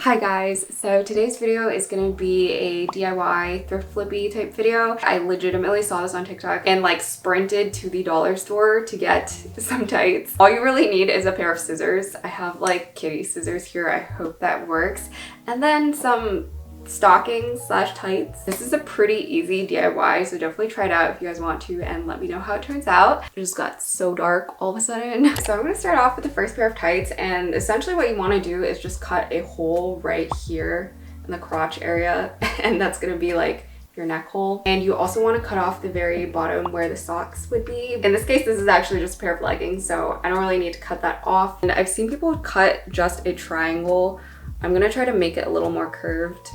Hi guys, so today's video is going to be a DIY thrift flippy type video. I legitimately saw this on TikTok and like sprinted to the dollar store to get some tights. All you really need is a pair of scissors. I have like kitty scissors here. I hope that works. And then some stockings slash tights. This is a pretty easy DIY, so definitely try it out if you guys want to and let me know how it turns out. It just got so dark all of a sudden. So I'm going to start off with the first pair of tights, and essentially what you want to do is just cut a hole right here in the crotch area, and that's going to be like your neck hole. And you also want to cut off the very bottom where the socks would be. In this case, this is actually just a pair of leggings, so I don't really need to cut that off. And I've seen people cut just a triangle. I'm going to try to make it a little more curved.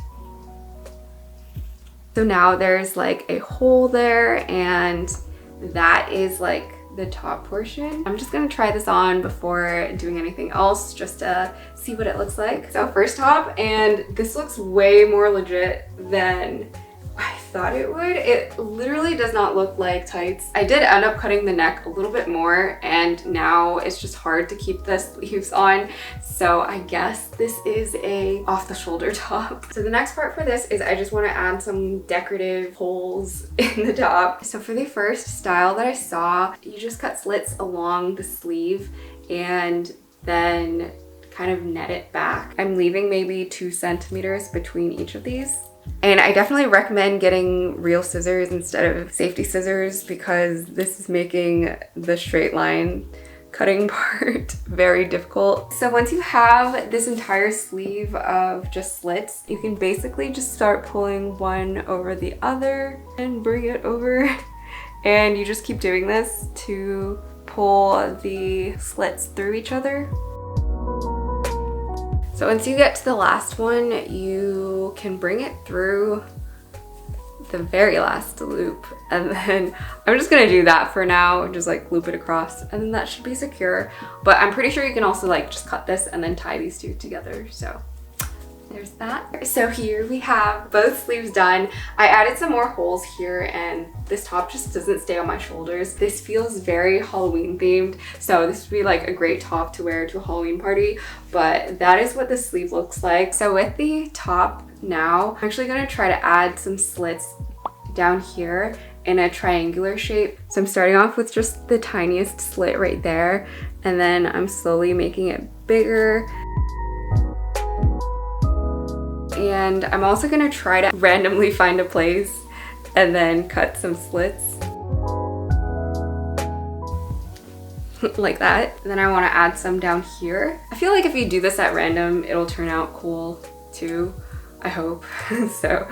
So now there's like a hole there, and that is like the top portion. I'm just gonna try this on before doing anything else just to see what it looks like. So first top, and this looks way more legit than I thought it would. It literally does not look like tights. I did end up cutting the neck a little bit more, and now it's just hard to keep the sleeves on. So I guess this is a off the shoulder top. So the next part for this is I just want to add some decorative holes in the top. So for the first style that I saw, you just cut slits along the sleeve and then kind of net it back. I'm leaving maybe 2 centimeters between each of these. And I definitely recommend getting real scissors instead of safety scissors because this is making the straight line cutting part very difficult. So once you have this entire sleeve of just slits, you can basically just start pulling one over the other and bring it over. And you just keep doing this to pull the slits through each other. So once you get to the last one, you can bring it through the very last loop. And then I'm just gonna do that for now, just like loop it across, and then that should be secure. But I'm pretty sure you can also like just cut this and then tie these two together. So there's that. So here we have both sleeves done. I added some more holes here, and this top just doesn't stay on my shoulders. This feels very Halloween themed, so this would be like a great top to wear to a Halloween party, but that is what the sleeve looks like. So with the top now, I'm actually gonna try to add some slits down here in a triangular shape. So I'm starting off with just the tiniest slit right there, and then I'm slowly making it bigger. And I'm also gonna try to randomly find a place and then cut some slits like that. And then I wanna add some down here. I feel like if you do this at random, it'll turn out cool too, I hope. So,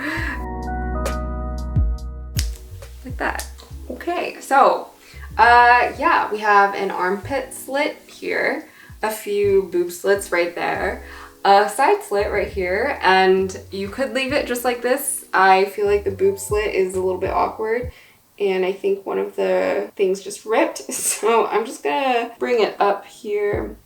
like that. Okay, so yeah, we have an armpit slit here, a few boob slits right there, a side slit right here, and you could leave it just like this. I feel like the boob slit is a little bit awkward, and I think one of the things just ripped, so I'm just gonna bring it up here,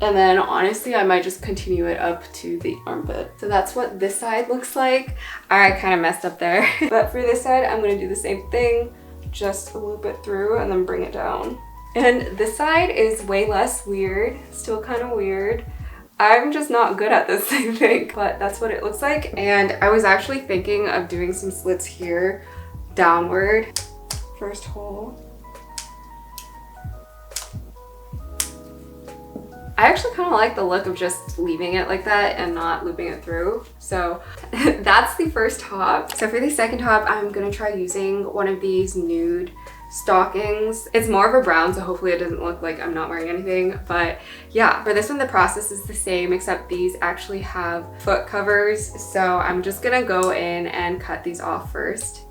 and then honestly I might just continue it up to the armpit. So that's what this side looks like. I kind of messed up there. But for this side, I'm gonna do the same thing, just loop it through and then bring it down. And this side is way less weird, still kind of weird. I'm just not good at this, I think, but that's what it looks like. And I was actually thinking of doing some slits here downward. First hole. I actually kind of like the look of just leaving it like that and not looping it through. So that's the first top. So for the second top, I'm gonna try using one of these nude stockings. It's more of a brown, so hopefully it doesn't look like I'm not wearing anything. But yeah, for this one, the process is the same, except these actually have foot covers. So I'm just gonna go in and cut these off first.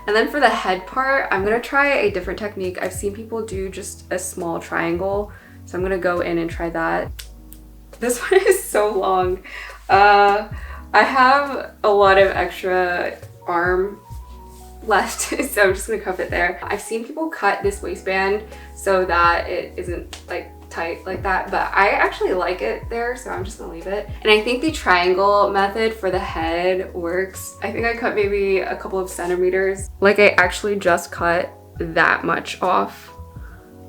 And then for the head part, I'm gonna try a different technique. I've seen people do just a small triangle, so I'm gonna go in and try that. This one is so long. I have a lot of extra arm left, so I'm just gonna cuff it there. I've seen people cut this waistband so that it isn't like tight like that, but I actually like it there, so I'm just gonna leave it. And I think the triangle method for the head works. I think I cut maybe a couple of centimeters. Like I actually just cut that much off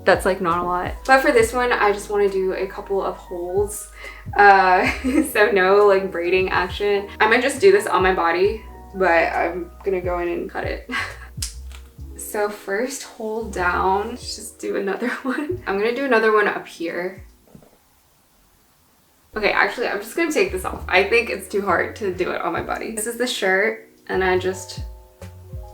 that's like not a lot. But for this one, I just want to do a couple of holes. So no like braiding action. I might just do this on my body, but I'm gonna go in and cut it. So first hole down, let's just do another one. I'm gonna do another one up here. Okay, actually, I'm just gonna take this off. I think it's too hard to do it on my body. This is the shirt, and I just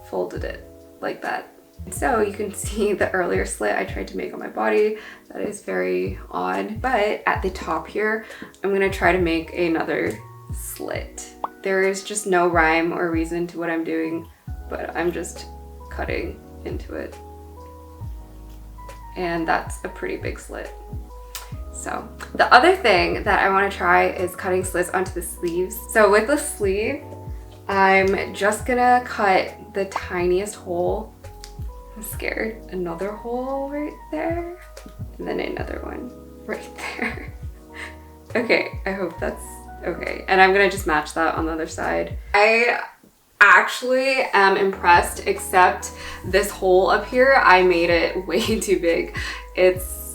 folded it like that. So you can see the earlier slit I tried to make on my body. That is very odd. But at the top here, I'm gonna try to make another slit. There is just no rhyme or reason to what I'm doing, but I'm just cutting into it. And that's a pretty big slit. So the other thing that I want to try is cutting slits onto the sleeves. So with the sleeve, I'm just gonna cut the tiniest hole. I'm scared. Another hole right there, and then another one right there. Okay, I hope that's okay. And I'm gonna just match that on the other side. I actually am impressed, except this hole up here, I made it way too big. It's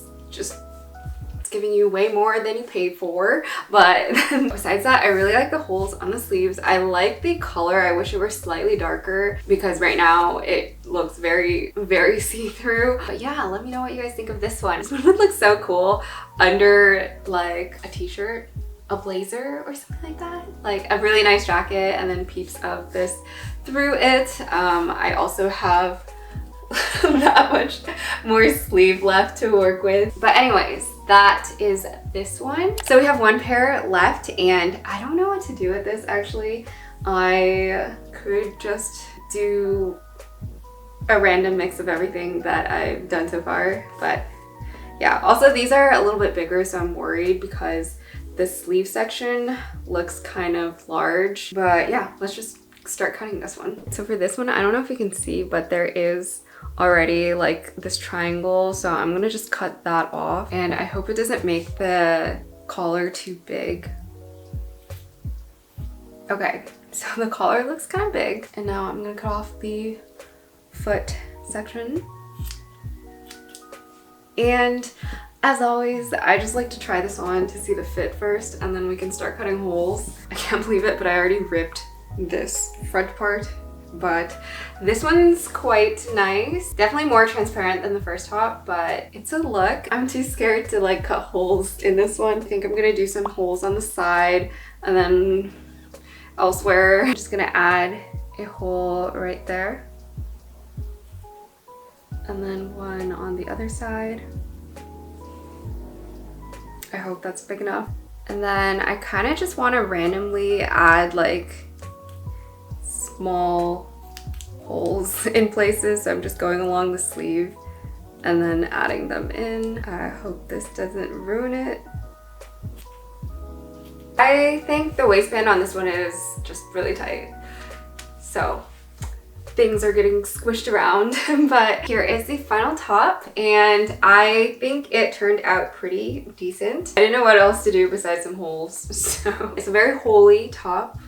giving you way more than you paid for. But besides that, I really like the holes on the sleeves. I like the color. I wish it were slightly darker because right now it looks very, very see-through. But yeah, let me know what you guys think of this one. This one would look so cool under like a t-shirt, a blazer or something like that. Like a really nice jacket and then peeps of this through it. I also have that much more sleeve left to work with. But anyways, that is this one. So we have one pair left and I don't know what to do with this actually. I could just do a random mix of everything that I've done so far, but yeah. Also, these are a little bit bigger, so I'm worried because the sleeve section looks kind of large. But yeah, let's just start cutting this one. So for this one, I don't know if you can see, but there is already like this triangle, so I'm gonna just cut that off, and I hope it doesn't make the collar too big. Okay, so the collar looks kind of big, and now I'm gonna cut off the foot section. And as always, I just like to try this on to see the fit first, and then we can start cutting holes. I can't believe it, but I already ripped this front part. But this one's quite nice. Definitely more transparent than the first top, but it's a look. I'm too scared to like cut holes in this one. I think I'm gonna do some holes on the side and then elsewhere. I'm just gonna add a hole right there. And then one on the other side. I hope that's big enough. And then I kind of just want to randomly add like small holes in places, so I'm just going along the sleeve and then adding them in. I hope this doesn't ruin it. I think the waistband on this one is just really tight, so things are getting squished around. But here is the final top, and I think it turned out pretty decent. I didn't know what else to do besides some holes, so it's a very holy top.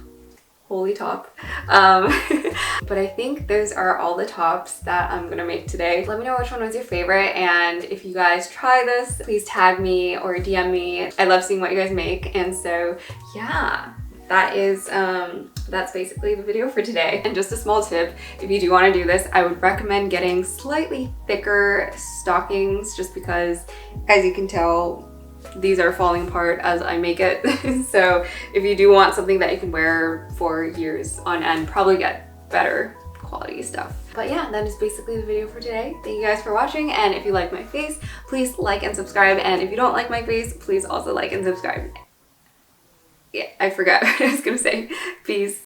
But I think those are all the tops that I'm gonna make today. Let me know which one was your favorite, and if you guys try this, please tag me or DM me. I love seeing what you guys make. And so yeah, that is that's basically the video for today. And just a small tip, if you do want to do this, I would recommend getting slightly thicker stockings, just because, as you can tell, these are falling apart as I make it. So if you do want something that you can wear for years on end, probably get better quality stuff. But yeah, that is basically the video for today. Thank you guys for watching, and if you like my face, please like and subscribe, and if you don't like my face, please also like and subscribe. Yeah, I forgot what I was gonna say. Peace.